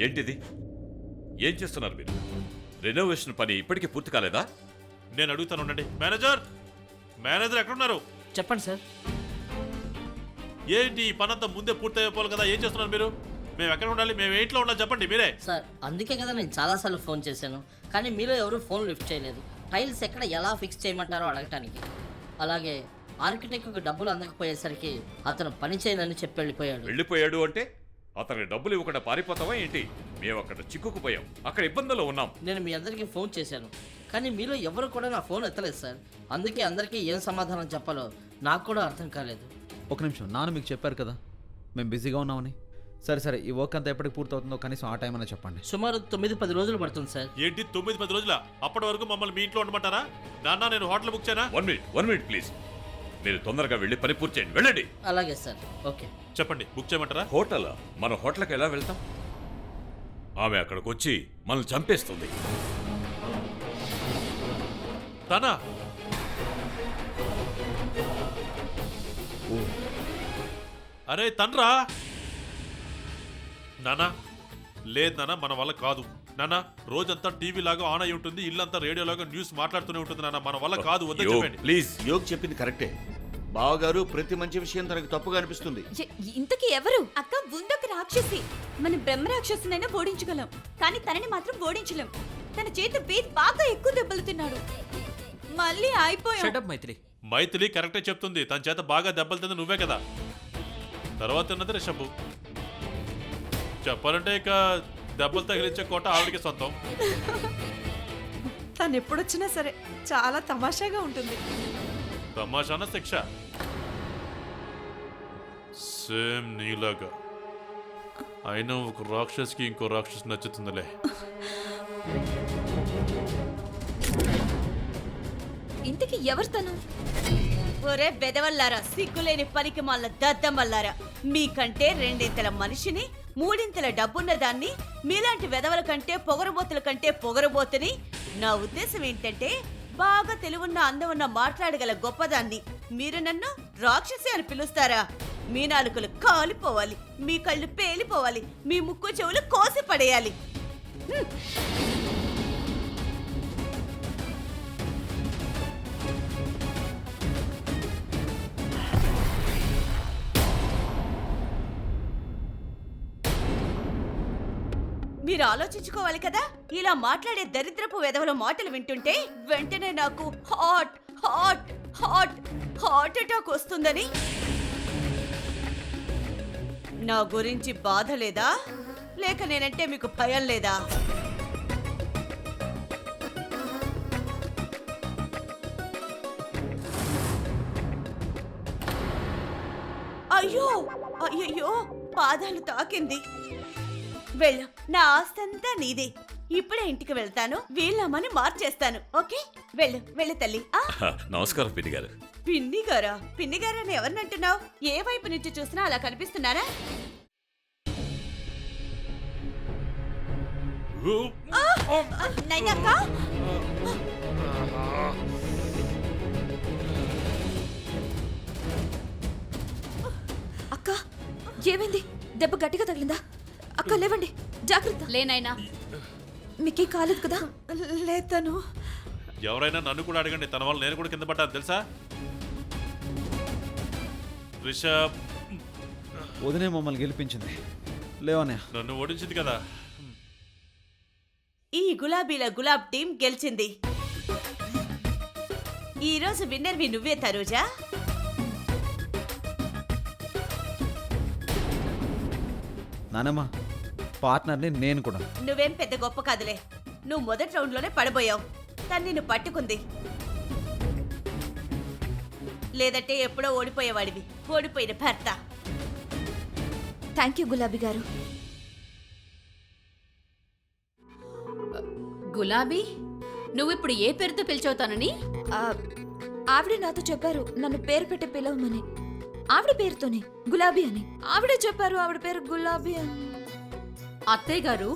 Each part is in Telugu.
ఏంటిది? ఏం చేస్తున్నారు మీరు? రెనోవేషన్ పని ఇప్పటికీ పూర్తి కాలేదా? నేను అడుగుతాను ఉండండి. మేనేజర్ మేనేజర్ ఎక్కడున్నారు? చెప్పండి సార్. ఏంటి ఈ పని అంతా ముందే పూర్తి అయిపోవాలి కదా, ఏం చేస్తున్నారు మీరు? మేము ఎక్కడ ఉండాలి, మేము ఏ ఇంట్లో ఉండాలి చెప్పండి మీరే. సార్ అందుకే కదా నేను చాలాసార్లు ఫోన్ చేశాను, కానీ మీరు ఎవరు ఫోన్ లిఫ్ట్ చేయలేదు. టైల్స్ ఎక్కడ ఎలా ఫిక్స్ చేయమంటారో అడగటానికి. అలాగే ఆర్కిటెక్ట్కి డబ్బులు అందకపోయేసరికి అతను పని చేయనని చెప్పి వెళ్ళిపోయాడు. వెళ్ళిపోయాడు అంటే అతనికి డబ్బులు ఇవ్వకుండా పారిపోతావా ఏంటి? మేము అక్కడ చిక్కుకుపోయాం, అక్కడ ఇబ్బందుల్లో ఉన్నాం. నేను మీ అందరికీ ఫోన్ చేశాను, కానీ మీలో ఎవరు కూడా నా ఫోన్ ఎత్తలేదు సార్. అందుకే అందరికీ ఏం సమాధానం చెప్పాలో నాకు కూడా అర్థం కాలేదు. ఒక నిమిషం, నాన్న మీకు చెప్పారు కదా మేము బిజీగా ఉన్నామని. సరే సరే, ఈ వర్క్ అంతా ఎప్పటికి పూర్తవుతుందో కనీసం ఆ టైం అనే చెప్పండి. సుమారు 9-10 రోజులు పడుతుంది సార్. ఏంటి 9-10 రోజుల? అప్పటి వరకు మమ్మల్ని మీ ఇంట్లో ఉండమంటారా? నాన్న నేను హోటల్ బుక్ చేయనా? 1 మినిట్ ప్లీజ్. మీరు తొందరగా వెళ్ళి పని పూర్తి చేయండి, వెళ్ళండి. అలాగే సార్. ఓకే చెప్పండి, బుక్ చేయమంటారా? హోటల్? మన హోటల్కి ఎలా వెళ్తాం? ఆమె అక్కడికి వచ్చి మనల్ని చంపేస్తుంది. తనా? అరే తన్రా నానా. లేదు నాన్న, మన వల్ల కాదు నాన్న. రోజంతా టీవీ లాగా ఆన్ అయి ఉంటుంది, ఇల్లంతా రేడియో లాగా న్యూస్ మాట్లాడుతూనే ఉంటుంది నాన్న. మన వల్ల కాదు, వద్దని చెప్పండి ప్లీజ్. యోగ్ చెప్పింది కరెక్టే. బావగారు ప్రతి మంచి విషయం తనకు తప్పుగా అనిపిస్తుంది. ఇంతకీ ఎవరు? అక్క ముందొక రాక్షసి. మనం బ్రహ్మ రాక్షసునైనా ఓడించగలం, కానీ తనని మాత్రం ఓడించలేం. తన చేతి బీత్ బాగా ఎక్కువ దెబ్బలు తిన్నాడు. మళ్ళీ అయిపోయాం. మైథిలి కరెక్టే చెప్తుంది. తన చేత బాగా దెబ్బలు తింది నువ్వే కదా. తర్వాత ఉన్నది రిషబ్. చెప్పాలంటే ఇక దెబ్బలు తగిలించే కోట ఆవిడికి సొంతం. తను ఎప్పుడొచ్చినా సరే చాలా తమాషాగా ఉంటుంది. తమాషాన శిక్ష సేమ్ నీలాగా. అయినా ఒక రాక్షస్కి ఇంకో రాక్షస్ నచ్చుతుందిలే. ఇంతకీ ఎవరు తను? ఒరే బెదవల్లారా, సిగ్గులేని పనికి మళ్ళ దద్దమల్లారా. మీకంటే 2 మనిషిని, 3 డబ్బున్న దాన్ని, మీలాంటి వెదవల కంటే పొగరబోతుల కంటే పొగరబోతుని. నా ఉద్దేశం ఏంటంటే బాగా తెలివున్న అందమున్న మాట్లాడగల గొప్పదాన్ని మీరు నన్ను రాక్షసి అని పిలుస్తారా? మీ నాలుకలు కాలిపోవాలి, మీ కళ్ళు పేలిపోవాలి, మీ ముక్కు చెవులు కోసి పడేయాలి. మీరు ఆలోచించుకోవాలి కదా. ఇలా మాట్లాడే దరిద్రపు వెధవల మాటలు వింటుంటే వెంటనే నాకు hot hot hot heart attack వస్తుందని. నా గురించి బాధ లేదా, లేక నేనంటే మీకు భయం లేదా? అయ్యో అయ్యయ్యో, పాదాలు తాకింది. వెళ్ళు, నా ఆస్తంతా నీదే. ఇప్పుడే ఇంటికి వెళ్తాను, వీళ్ళమ్మని మార్చేస్తాను. ఓకే, వెళ్ళు వెళ్ళు తల్లి. నమస్కారం పిన్ని గారు. పిన్ని గారా? పిన్ని గారని ఎవరినంటున్నావు? ఏ వైపు నుంచి చూసినా అలా కనిపిస్తున్నారా? నైనాక అక్క ఏమైంది? దెబ్బ గట్టిగా తగిలిందా? అక్క లేవండి, జాగ్రత్త. లేనైనా మీకే కాలేదు కదా? లేతను ఎవరైనా నన్ను కూడా అడగండి, తన వల్ల నేను కూడా కింద పడ్డాను తెలుసా. రిషబ్ వదినే మమ్మల్ని గెలిపించింది, లేవనే నన్ను ఓడించింది కదా. ఈ గులాబీల గులాబ్ టీం గెలిచింది. ఈ రోజు విన్నర్వి నువ్వే తరుజా. నానమ్మ, పార్ట్నర్ని నేను కూడా. నువ్వేం పెద్ద గొప్ప కాదులే. నువ్వు మొదటి రౌండ్ లోనే పడబోయావు. తను నిన్ను పట్టుకుంది, లేదంటే ఎప్పుడో ఓడిపోయేవాడివి. ఓడిపోయిన భర్త. థ్యాంక్ యూ గులాబీ గారు. గులాబీ, నువ్విప్పుడు ఏ పేరుతో పిలిచవుతానని? ఆవిడే నాతో చెప్పారు నన్ను పేరు పెట్టి పిలవమని. ఆవిడ పేరుతోనే గులాబీ అని ఆవిడే చెప్పారు. ఆవిడ పేరు గులాబీ అని. అత్తయ్య గారు,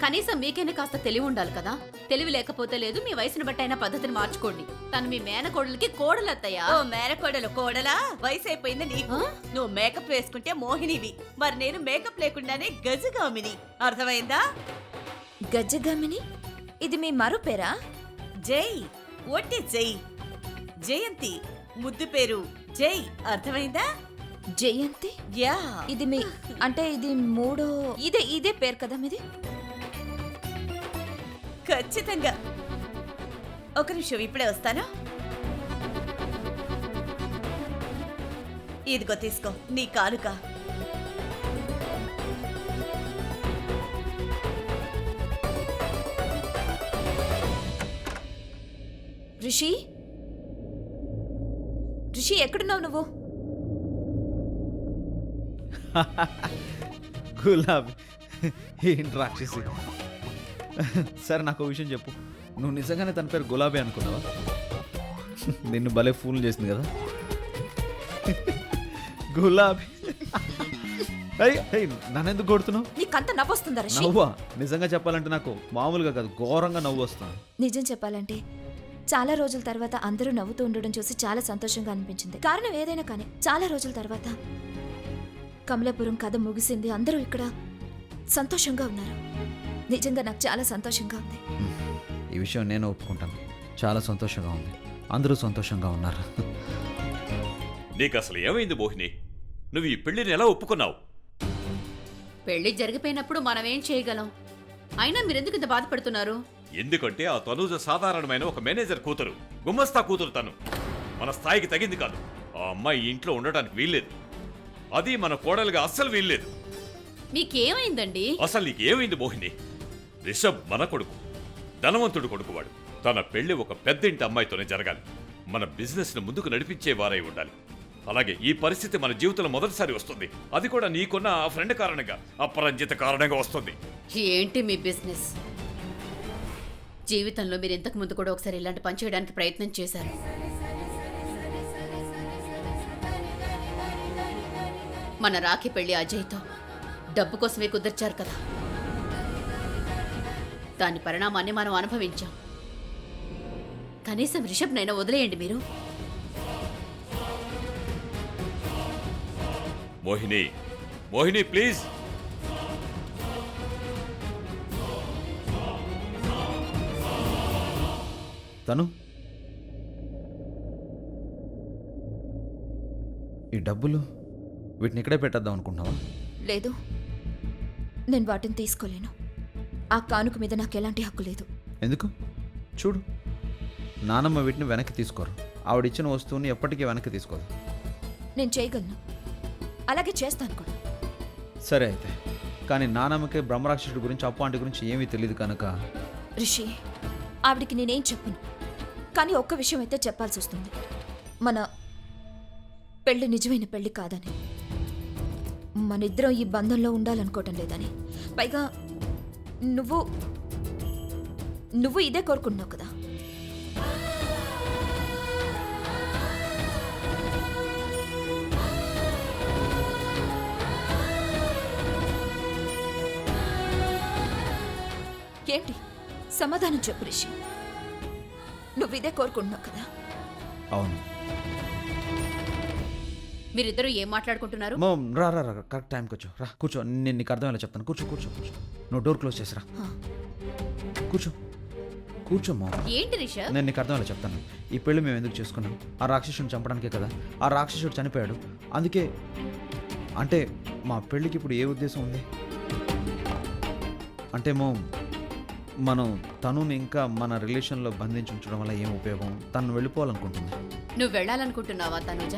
కనీసం మీకైనా కాస్త తెలివి ఉండాలి కదా. తెలివి లేకపోతే లేదు, మీ వయసును బట్టి అయినా పద్ధతిని మార్చుకోండి. తను మీ మేనకోడలికి కోడలత్తయ్యా. ఓ మేనకోడలు కోడలా, వయసు అయిపోయింది నీకు. నువ్వు మేకప్ వేసుకుంటే మోహినివి, మరి నేను మేకప్ లేకుండానే గజగామిని. అర్థమైందా? గజ్జగమిని, ఇది మీ మరో పేరా? జై, ఒట్టి జై. జయంతి, ముద్దు పేరు జై. అర్థమైందా? జయంతి, యా. ఇది మీ అంటే ఇది మూడో ఇదే పేరు కదా మీది? ఖచ్చితంగా. ఒక నిమిషం, ఇప్పుడే వస్తాను. ఇదిగో తీసుకో నీ కానుక. రిషి, రిషి ఎక్కడున్నావు నువ్వు? గులాబీ ఏంటి రాక్షసి. సరే నాకు ఒక విషయం చెప్పు, నువ్వు నిజంగానే తన పేరు గులాబీ అనుకున్నావా? నిన్ను భలే ఫూల్ చేసింది కదా గులాబీ. నన్నెందుకు కొడుతున్నావు? నీకంత నవ్వొస్తుందా రిషి? నవ్వా? నిజంగా చెప్పాలంటే నాకు మామూలుగా కాదు, ఘోరంగా నవ్వు వస్తుంది. నిజం చెప్పాలంటే చాలా రోజుల తర్వాత అందరూ నవ్వుతూ ఉండడం చూసి చాలా సంతోషంగా అనిపించింది. కారణం ఏదైనా కానీ చాలా రోజుల తర్వాత కమలాపురం కథ ముగిసింది, అందరూ ఇక్కడ సంతోషంగా ఉన్నారు. నిజంగా నాకు చాలా సంతోషంగా ఉంది. ఈ విషయం నేను ఒప్పుకుంటాను, చాలా సంతోషంగా ఉంది, అందరూ సంతోషంగా ఉన్నారు. నీకు అసలు ఏమైంది మోహిని? నువ్వు ఈ పెళ్లిని ఎలా ఒప్పుకున్నావు? పెళ్లి జరిగిపోయినప్పుడు మనం ఏం చేయగలం? అయినా మీరెందుకు ఇంత బాధపడుతున్నారు? ఎందుకంటే ఆ తనూజ సాధారణమైన ఒక మేనేజర్ కూతురు, గుమ్మస్తా కూతురు. తను మన స్థాయికి తగింది కాదు. ఆ అమ్మాయి ఇంట్లో ఉండటానికి వీల్లేదు. అది మన కోడలుగా అస్సలు వీల్లేదు. మీకేమైందండి? అసలు నీకేమైంది మోహిని? రిషబ్ మన కొడుకు, ధనవంతుడు కొడుకు వాడు. తన పెళ్లి ఒక పెద్దింటి అమ్మాయితోనే జరగాలి. మన బిజినెస్ ను ముందుకు నడిపించే వారై ఉండాలి. అలాగే ఈ పరిస్థితి మన జీవితంలో మొదటిసారి వస్తుంది. అది కూడా నీకున్న ఆ ఫ్రెండ్ కారణంగా, అపరంజిత కారణంగా వస్తుంది. ఏంటి మీ బిజినెస్? జీవితంలో మీరు ఇంతకు ముందు కూడా ఒకసారి ఇలాంటి పని చేయడానికి ప్రయత్నం చేశారు. మన రాఖీ పెళ్లి అజయ్తో డబ్బు కోసమే కుదిర్చారు కదా. దాని పరిణామాన్ని మనం అనుభవించాం. కనీసం రిషబ్నైనా వదిలేయండి మీరు. మోహిని, మోహిని ప్లీజ్. తను ఈ డబ్బులు వీటిని ఇక్కడే పెట్టేద్దాం అనుకుంటున్నావా? లేదు, నేను వాటిని తీసుకోలేను. ఆ కానుక మీద నాకు ఎలాంటి హక్కు లేదు. ఎందుకు? చూడు, నానమ్మ వీటిని వెనక్కి తీసుకోరు. ఆవిడిచ్చిన వస్తువుని ఎప్పటికీ వెనక్కి తీసుకోదు. నేను చేయగలను, అలాగే చేస్తాను కూడా. సరే అయితే, కానీ నానమ్మకి బ్రహ్మరాక్షసుడి గురించి, అప్పు ఆంటీ గురించి ఏమీ తెలియదు కనుక. రిషి, ఆవిడికి నేనేం చెప్పను, కానీ ఒక్క విషయం అయితే చెప్పాల్సి వస్తుంది. మన పెళ్లి నిజమైన పెళ్లి కాదని, మన ఇద్దరం ఈ బంధంలో ఉండాలనుకోవటం లేదని. పైగా నువ్వు ఇదే కోరుకుంటున్నావు కదా. ఏంటి సమాధానం చెప్పు రిషి. నువ్వు ఇదే కోరుకుంటున్నావు కదా? అవును. మీరిద్దరూ ఏం మాట్లాడుకుంటున్నారు? మో రా రా రా, కరెక్ట్ టైంకి వచ్చావు. రా కూర్చో, నేను నీకు అర్థమయ్యేలా చెప్తాను. కూర్చో కూర్చో కూర్చో. నువ్వు డోర్ క్లోజ్ చేసిరా. కూర్చో కూర్చోమ్మా. ఏంటి రిషబ్? నేను నీకు అర్థమయ్యేలా చెప్తాను. ఈ పెళ్లి మేము ఎందుకు చేసుకున్నాం? ఆ రాక్షసుని చంపడానికే కదా. ఆ రాక్షసుడు చనిపోయాడు, అందుకే. అంటే మా పెళ్ళికి ఇప్పుడు ఏ ఉద్దేశం ఉంది అంటే మనం తనుని ఇంకా మన రిలేషన్లో బంధించి ఉంచడం వల్ల ఏం ఉపయోగం? తను వెళ్ళిపోవాలనుకుంటుంది. నువ్వు వెళ్ళాలనుకుంటున్నావా తనుజ?